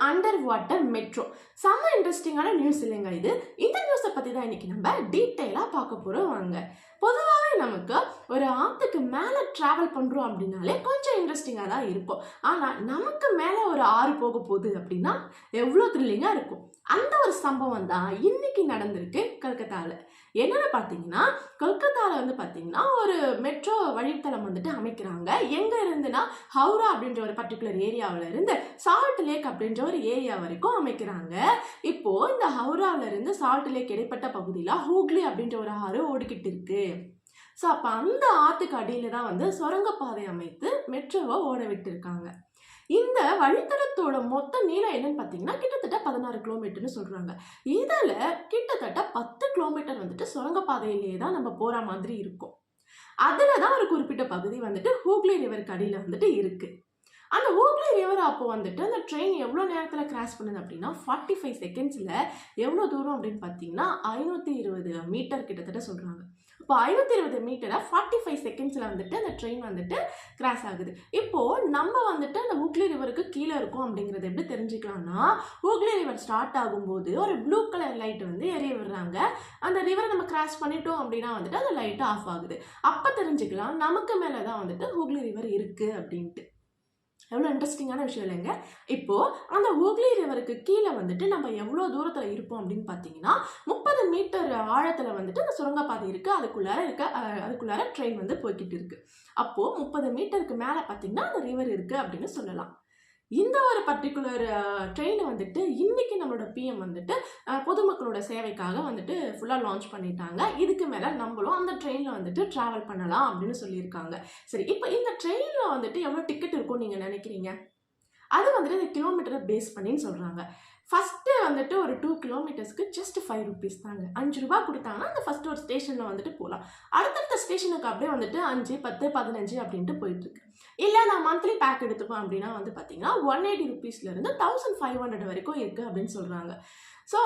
Under water metro. செம்ம இன்ட்ரெஸ்டிங்கான news இல்லைங்க இது. இந்த நியூஸை பற்றி தான் இன்னைக்கு நம்ம டீட்டெயிலாக பார்க்க போகிறோம் வாங்க. பொதுவாகவே நமக்கு ஒரு ஆற்றுக்கு மேலே ட்ராவல் பண்ணுறோம் அப்படின்னாலே கொஞ்சம் இன்ட்ரெஸ்டிங்காக தான் இருக்கும். ஆனால் நமக்கு மேலே ஒரு ஆறு போக போகுது அப்படின்னா எவ்வளோ த்ரில்லிங்காக இருக்கும். அந்த ஒரு சம்பவம் தான் இன்னைக்கு நடந்திருக்கு கல்கத்தாவில். என்னென்னு பார்த்தீங்கன்னா, கொல்கத்தாவில் பார்த்தீங்கன்னா ஒரு மெட்ரோ வழித்தளம் அமைக்கிறாங்க. எங்கே இருந்துன்னா ஹவுரா அப்படின்ற ஒரு பர்டிகுலர் ஏரியாவில் இருந்து சால்ட் லேக் அப்படின்ற ஒரு ஏரியா வரைக்கும் அமைக்கிறாங்க. இப்போ இந்த ஹவுரால இருந்து சால்ட் லேக் இடைப்பட்ட பகுதியில் ஹூக்லி அப்படின்ற ஒரு ஆறு ஓடிக்கிட்டு இருக்கு. ஸோ அப்போ அந்த ஆற்றுக்கு அடியில் தான் சுரங்கப்பாதை அமைத்து மெட்ரோவை ஓட விட்டு இருக்காங்க. இந்த வழித்தடத்தோட மொத்த நீளம் என்னன்னு பார்த்தீங்கன்னா கிட்டத்தட்ட 16 கிலோமீட்டர்னு சொல்றாங்க. இதில் கிட்டத்தட்ட 10 கிலோமீட்டர் சுரங்கப்பாதையிலேயே தான் நம்ம போற மாதிரி இருக்கும். அதில் தான் ஒரு குறிப்பிட்ட பகுதி ஹூக்லி ரிவருக்கு அடியில் இருக்கு. அந்த ஹூக்லி ரிவர் அப்போ அந்த ட்ரெயின் எவ்வளோ நேரத்தில் கிராஸ் பண்ணுது அப்படின்னா 45 செகண்ட்ஸில் எவ்வளோ தூரம் அப்படின்னு பார்த்தீங்கன்னா 520 மீட்டர் கிட்டத்தட்ட சொல்கிறாங்க. இப்போ 520 மீட்டரை 45 செகண்ட்ஸில் அந்த ட்ரெயின் கிராஸ் ஆகுது. இப்போது நம்ம அந்த ஹூக்லி ரிவருக்கு கீழே இருக்கும் அப்படிங்கிறது எப்படி தெரிஞ்சுக்கலாம்னா, ஹூக்லி ரிவர் ஸ்டார்ட் ஆகும்போது ஒரு ப்ளூ கலர் லைட் எரிய விடுறாங்க. அந்த ரிவரை நம்ம கிராஸ் பண்ணிட்டோம் அப்படின்னா அந்த லைட் ஆஃப் ஆகுது. அப்போ தெரிஞ்சுக்கலாம் நமக்கு மேலே தான் ஹூக்லி ரிவர் இருக்குது அப்படின்ட்டு. எவ்வளோ இன்ட்ரெஸ்டிங்கான விஷயம் இல்லைங்க. இப்போது அந்த ஹூக்லி ரிவருக்கு கீழே நம்ம எவ்வளோ தூரத்தில் இருப்போம் அப்படின்னு பார்த்தீங்கன்னா 30 மீட்டர் ஆழத்தில் அந்த சுரங்கப்பாதை இருக்குது. அதுக்குள்ளார ட்ரெயின் போய்கிட்டு இருக்குது. அப்போது 30 மீட்டருக்கு மேலே பார்த்தீங்கன்னா அந்த ரிவர் இருக்குது அப்படின்னு சொல்லலாம். இந்த ஒரு பர்டிகுலர் ட்ரெயினை இன்னைக்கு நம்மளோட பிஎம் பொதுமக்களோட சேவைக்காக ஃபுல்லாக லான்ச் பண்ணிட்டாங்க. இதுக்கு மேலே நம்மளும் அந்த ட்ரெயினில் ட்ராவல் பண்ணலாம் அப்படின்னு சொல்லியிருக்காங்க. சரி, இப்போ இந்த ட்ரெயினில் எவ்வளோ டிக்கெட் இருக்கும்னு நீங்கள் நினைக்கிறீங்க? அது இந்த கிலோமீட்டரை பேஸ் பண்ணின்னு சொல்கிறாங்க. ஃபஸ்ட்டு ஒரு 2 கிலோமீட்டர்ஸ்க்கு ஜஸ்ட் 5 ருபீஸ் தாங்க. 5 ரூபா கொடுத்தாங்கன்னா அந்த ஃபஸ்ட்டு ஒரு ஸ்டேஷனில் போகலாம். அடுத்தடுத்த ஸ்டேஷனுக்கு அப்படியே 5, 10, 15 அப்படின்ட்டு போயிட்டுருக்கு. இல்லை நான் மந்த்லி பேக் எடுத்துப்போம் அப்படின்னா பார்த்தீங்கன்னா 180 ருபீஸ்லேருந்து 1500 வரைக்கும் இருக்குது அப்படின்னு சொல்கிறாங்க. ஸோ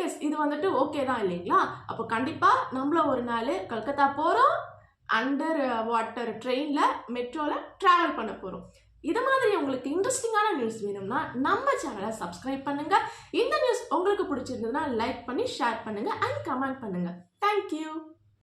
எஸ் இது ஓகே தான் இல்லைங்களா? அப்போ கண்டிப்பாக நம்மள ஒரு நாள் கல்கத்தா போகிறோம், அண்டர் வாட்டர் ட்ரெயினில் மெட்ரோவில் ட்ராவல் பண்ண போகிறோம். இது மாதிரி உங்களுக்கு இன்ட்ரெஸ்டிங்கான நியூஸ் வேணும்னா நம்ம சேனலை சப்ஸ்கிரைப் பண்ணுங்கள். இந்த நியூஸ் உங்களுக்கு பிடிச்சிருந்ததுன்னா லைக் பண்ணி ஷேர் பண்ணுங்கள் அண்ட் கமெண்ட் பண்ணுங்கள். தேங்க்யூ.